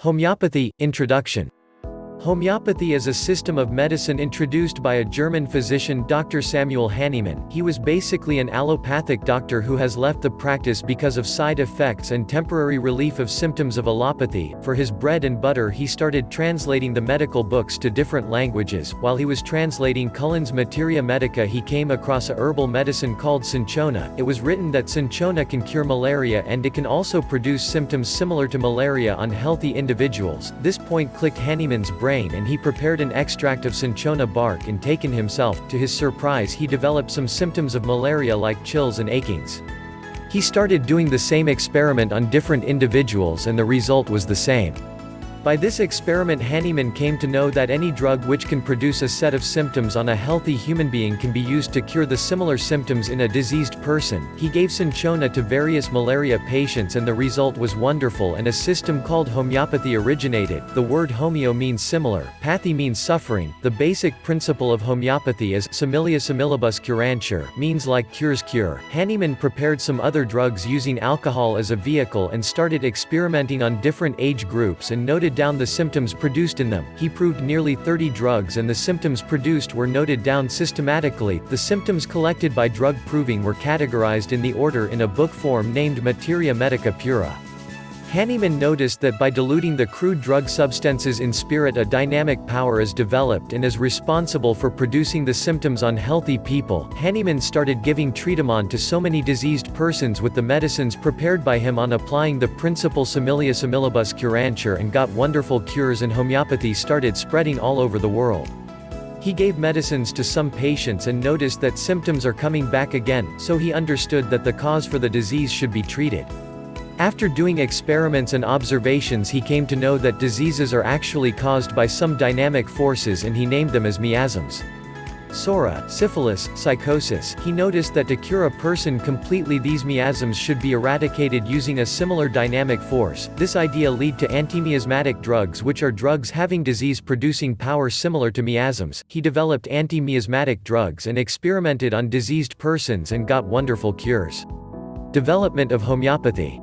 Homeopathy, Introduction. Homeopathy is a system of medicine introduced by a German physician Dr. Samuel Hahnemann. He was basically an allopathic doctor who has left the practice because of side effects and temporary relief of symptoms of allopathy. For his bread and butter he started translating the medical books to different languages. While he was translating Cullen's Materia Medica he came across a herbal medicine called cinchona. It was written that cinchona can cure malaria and it can also produce symptoms similar to malaria on healthy individuals. This point clicked Hahnemann's brain and he prepared an extract of cinchona bark and taken himself. To his surprise he developed some symptoms of malaria like chills and achings. He started doing the same experiment on different individuals and the result was the same. By this experiment Hahnemann came to know that any drug which can produce a set of symptoms on a healthy human being can be used to cure the similar symptoms in a diseased person. He gave cinchona to various malaria patients and the result was wonderful and a system called homeopathy originated. The word homeo means similar, pathy means suffering. The basic principle of homeopathy is similia similibus curantur, means like cures cure. Hahnemann prepared some other drugs using alcohol as a vehicle and started experimenting on different age groups and noted down the symptoms produced in them. He proved nearly 30 drugs and the symptoms produced were noted down systematically. The symptoms collected by drug proving were categorized in the order in a book form named Materia Medica Pura. Hahnemann noticed that by diluting the crude drug substances in spirit a dynamic power is developed and is responsible for producing the symptoms on healthy people. Hahnemann started giving treatment to so many diseased persons with the medicines prepared by him on applying the principle similia similibus curantur and got wonderful cures and homeopathy started spreading all over the world. He gave medicines to some patients and noticed that symptoms are coming back again, so he understood that the cause for the disease should be treated. After doing experiments and observations he came to know that diseases are actually caused by some dynamic forces and he named them as miasms. Sora, syphilis, psychosis. He noticed that to cure a person completely these miasms should be eradicated using a similar dynamic force. This idea led to antimiasmatic drugs which are drugs having disease-producing power similar to miasms. He developed anti-miasmatic drugs and experimented on diseased persons and got wonderful cures. Development of homeopathy.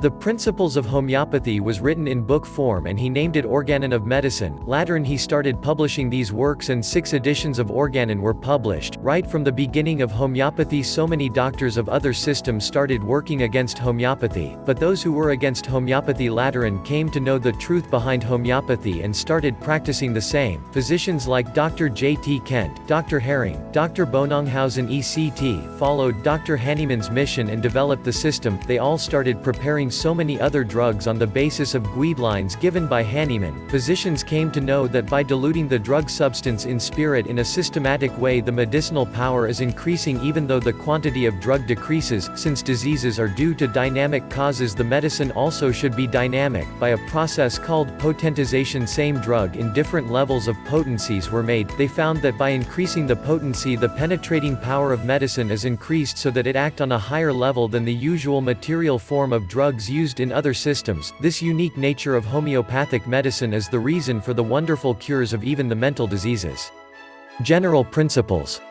The Principles of Homeopathy was written in book form and he named it Organon of Medicine. Later he started publishing these works and 6 editions of Organon were published. Right from the beginning of homeopathy so many doctors of other systems started working against homeopathy, but those who were against homeopathy later on came to know the truth behind homeopathy and started practicing the same. Physicians like Dr. J.T. Kent, Dr. Herring, Dr. Bonanghausen ECT followed Dr. Hahnemann's mission and developed the system. They all started preparing so many other drugs on the basis of guidelines given by Hahnemann. Physicians came to know that by diluting the drug substance in spirit in a systematic way the medicinal power is increasing even though the quantity of drug decreases. Since diseases are due to dynamic causes the medicine also should be dynamic. By a process called potentization same drug in different levels of potencies were made. They found that by increasing the potency the penetrating power of medicine is increased so that it act on a higher level than the usual material form of drugs used in other systems. This unique nature of homeopathic medicine is the reason for the wonderful cures of even the mental diseases. General principles.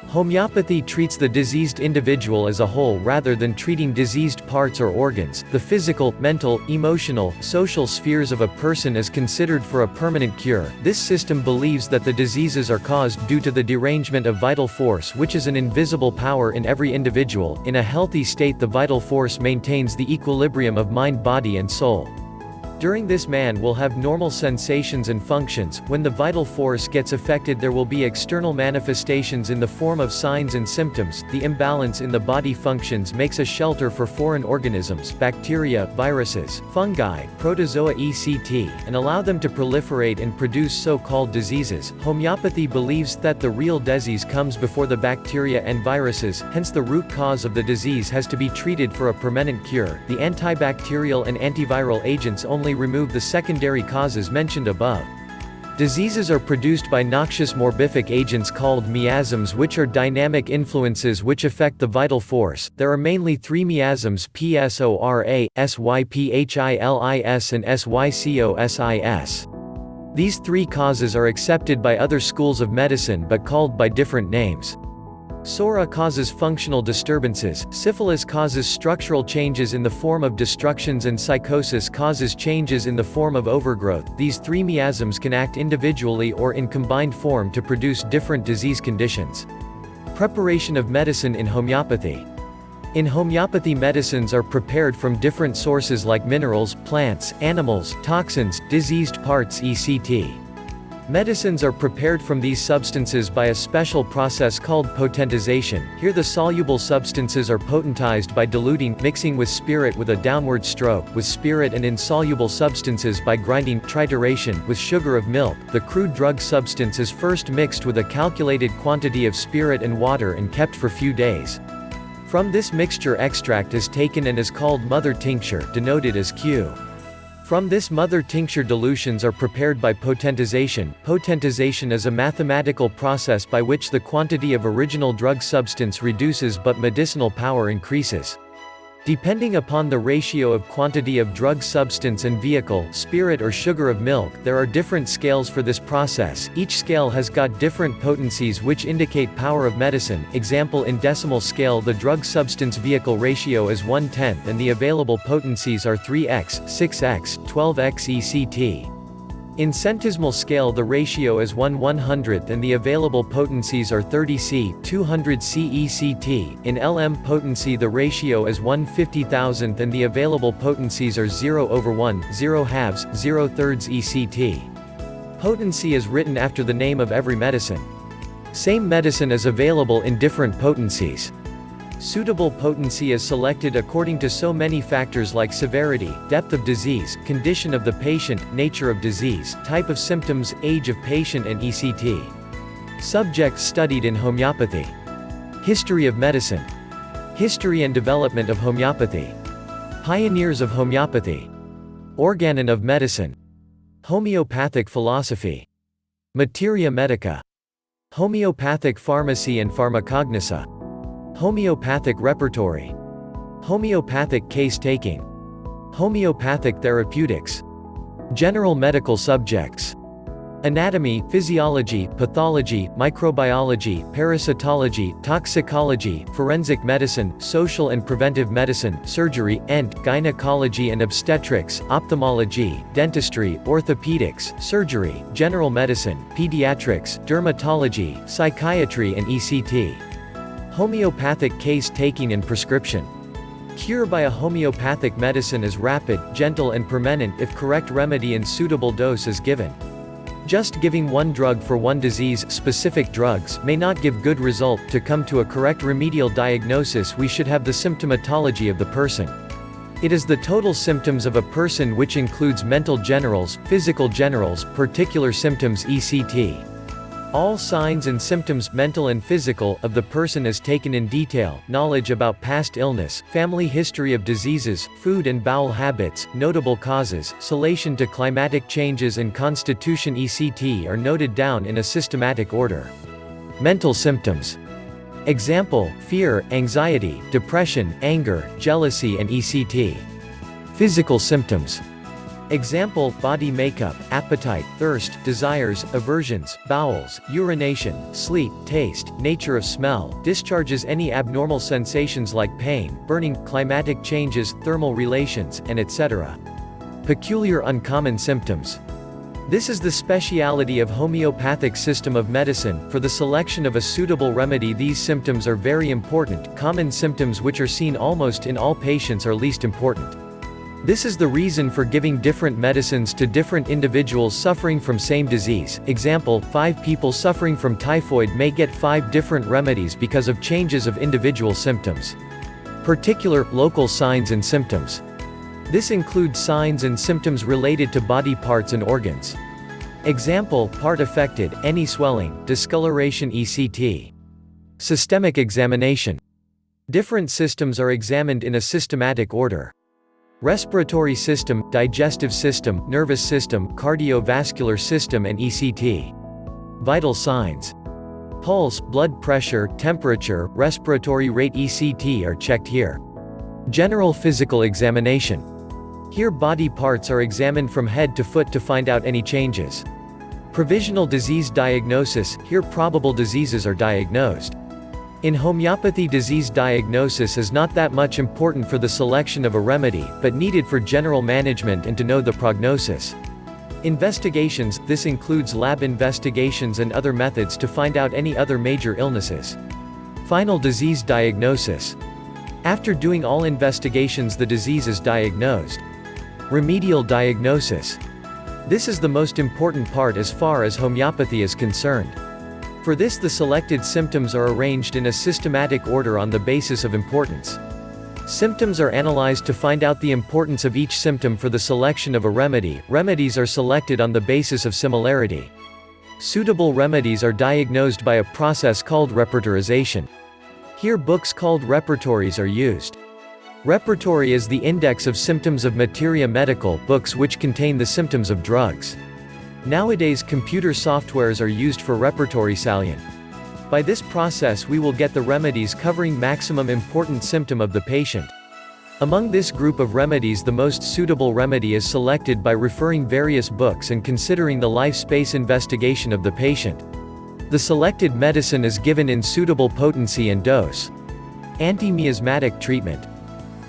Homeopathy treats the diseased individual as a whole rather than treating diseased parts or organs. The physical, mental, emotional, social spheres of a person is considered for a permanent cure. This system believes that the diseases are caused due to the derangement of vital force which is an invisible power in every individual. In a healthy state the vital force maintains the equilibrium of mind, body and soul. During this man will have normal sensations and functions. When the vital force gets affected there will be external manifestations in the form of signs and symptoms. The imbalance in the body functions makes a shelter for foreign organisms, bacteria, viruses, fungi, protozoa etc., and allow them to proliferate and produce so-called diseases. Homeopathy believes that the real disease comes before the bacteria and viruses, hence the root cause of the disease has to be treated for a permanent cure. The antibacterial and antiviral agents only remove the secondary causes mentioned above. Diseases are produced by noxious morbific agents called miasms which are dynamic influences which affect the vital force. There are mainly 3 miasms: PSORA, SYPHILIS and SYCOSIS. These 3 causes are accepted by other schools of medicine but called by different names. Psora causes functional disturbances, syphilis causes structural changes in the form of destructions, and psychosis causes changes in the form of overgrowth. These three miasms can act individually or in combined form to produce different disease conditions. Preparation of medicine in homeopathy. In homeopathy, medicines are prepared from different sources like minerals, plants, animals, toxins, diseased parts, etc. Medicines are prepared from these substances by a special process called potentization. Here the soluble substances are potentized by diluting, mixing with spirit with a downward stroke with spirit, and insoluble substances by grinding, trituration, with sugar of milk. The crude drug substance is first mixed with a calculated quantity of spirit and water and kept for few days. From this mixture extract is taken and is called mother tincture, denoted as Q. From this mother tincture dilutions are prepared by potentization. Potentization is a mathematical process by which the quantity of original drug substance reduces but medicinal power increases. Depending upon the ratio of quantity of drug substance and vehicle, spirit or sugar of milk, there are different scales for this process. Each scale has got different potencies which indicate power of medicine. Example: in decimal scale the drug substance vehicle ratio is 1/10 and the available potencies are 3x, 6x, 12x etc. In centesimal scale the ratio is 1/100th and the available potencies are 30C, 200C etc. In LM potency the ratio is 1/50,000th and the available potencies are 0/1, 0/2, 0/3 etc. Potency is written after the name of every medicine. Same medicine is available in different potencies. Suitable potency is selected according to so many factors like severity, depth of disease, condition of the patient, nature of disease, type of symptoms, age of patient and etc. Subjects studied in homeopathy. History of medicine. History and development of homeopathy. Pioneers of homeopathy. Organon of medicine. Homeopathic philosophy. Materia medica. Homeopathic pharmacy and pharmacognosia. Homeopathic repertory. Homeopathic case-taking. Homeopathic therapeutics. General medical subjects. Anatomy, physiology, pathology, microbiology, parasitology, toxicology, forensic medicine, social and preventive medicine, surgery, gynecology and obstetrics, ophthalmology, dentistry, orthopedics, surgery, general medicine, pediatrics, dermatology, psychiatry and etc. Homeopathic case-taking and prescription. Cure by a homeopathic medicine is rapid, gentle and permanent if correct remedy and suitable dose is given. Just giving one drug for one disease, specific drugs, may not give good result. To come to a correct remedial diagnosis we should have the symptomatology of the person. It is the total symptoms of a person which includes mental generals, physical generals, particular symptoms etc. All signs and symptoms, mental and physical, of the person is taken in detail. Knowledge about past illness, family history of diseases, food and bowel habits, notable causes, relation to climatic changes and constitution etc. are noted down in a systematic order. Mental symptoms. Example: fear, anxiety, depression, anger, jealousy and etc. Physical symptoms. Example: body makeup, appetite, thirst, desires, aversions, bowels, urination, sleep, taste, nature of smell, discharges, any abnormal sensations like pain, burning, climatic changes, thermal relations, and etc. Peculiar uncommon symptoms. This is the speciality of homeopathic system of medicine. For the selection of a suitable remedy these symptoms are very important. Common symptoms which are seen almost in all patients are least important. This is the reason for giving different medicines to different individuals suffering from same disease. Example: 5 people suffering from typhoid may get 5 different remedies because of changes of individual symptoms. Particular, local signs and symptoms. This includes signs and symptoms related to body parts and organs. Example: part affected, any swelling, discoloration etc. Systemic examination. Different systems are examined in a systematic order. Respiratory system, digestive system, nervous system, cardiovascular system and etc. Vital signs. Pulse, blood pressure, temperature, respiratory rate etc. are checked here. General physical examination. Here body parts are examined from head to foot to find out any changes. Provisional disease diagnosis. Here probable diseases are diagnosed. In homeopathy, disease diagnosis is not that much important for the selection of a remedy, but needed for general management and to know the prognosis. Investigations, this includes lab investigations and other methods to find out any other major illnesses. Final disease diagnosis. After doing all investigations, the disease is diagnosed. Remedial diagnosis. This is the most important part as far as homeopathy is concerned. For this, the selected symptoms are arranged in a systematic order on the basis of importance. Symptoms are analyzed to find out the importance of each symptom for the selection of a remedy. Remedies are selected on the basis of similarity. Suitable remedies are diagnosed by a process called repertorization. Here books called repertories are used. Repertory is the index of symptoms of materia medical, books which contain the symptoms of drugs. Nowadays computer softwares are used for repertory salient. By this process we will get the remedies covering maximum important symptom of the patient. Among this group of remedies, the most suitable remedy is selected by referring various books and considering the life space investigation of the patient. The selected medicine is given in suitable potency and dose. Anti-miasmatic treatment.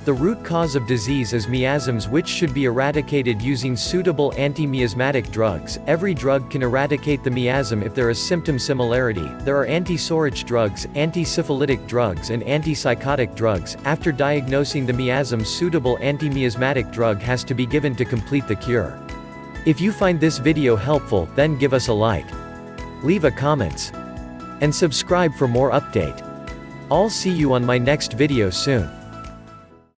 The root cause of disease is miasms, which should be eradicated using suitable anti-miasmatic drugs. Every drug can eradicate the miasm if there is symptom similarity. There are anti-psoriatic drugs, anti-syphilitic drugs and antipsychotic drugs. After diagnosing the miasm, suitable anti-miasmatic drug has to be given to complete the cure. If you find this video helpful, then give us a like, leave a comments, and subscribe for more update. I'll see you on my next video soon.